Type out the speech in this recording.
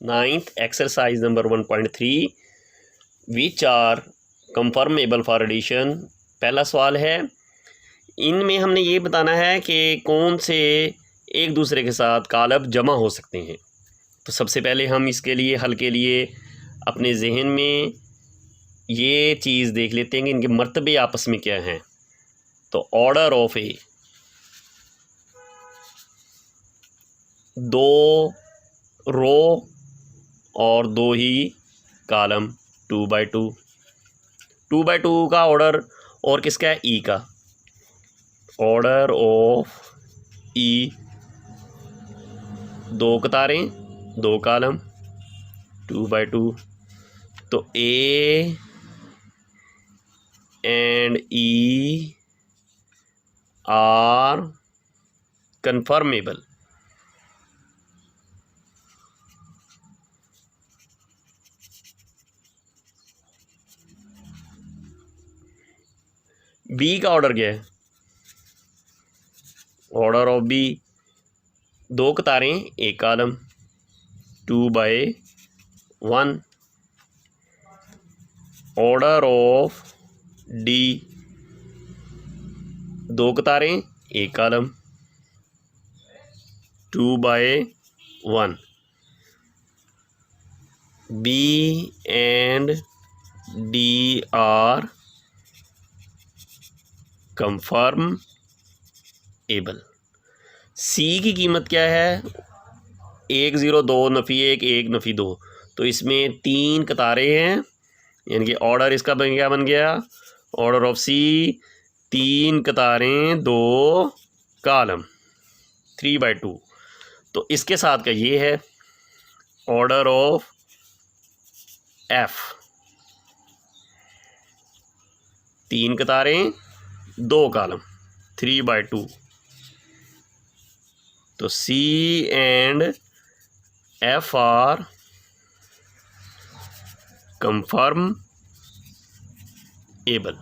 Ninth exercise number 1.3 which are conformable for addition. पहला सवाल है, इनमें हमने ये बताना है कि कौन से एक दूसरे के साथ कालब जमा हो सकते हैं। तो सबसे पहले हम इसके लिए हल के लिए अपने जहन में ये चीज़ देख लेते हैं कि इनके मर्तबे आपस में क्या हैं। तो ऑर्डर ऑफ ए, दो रो और दो ही कॉलम, 2x2। 2x2 का ऑर्डर और किसका है? ई का। ऑर्डर ऑफ ई, दो कतारें दो कॉलम, 2x2। तो A and E are conformable. B का ऑर्डर क्या है? ऑर्डर ऑफ बी, दो कतारें एक column, 2x1। Order of D, दो कतारें एक column, 2x1। B and D are conformable. C की कीमत क्या है? 1 0 2 नफ़ी 1 1 नफ़ी 2। तो इसमें तीन कतारें हैं, यानी कि ऑर्डर इसका बन गया ऑर्डर ऑफ सी, तीन कतारें दो कॉलम, 3x2। तो इसके साथ का ये है ऑर्डर ऑफ एफ, तीन कतारें दो कॉलम, 3x2। तो C and F are confirm able.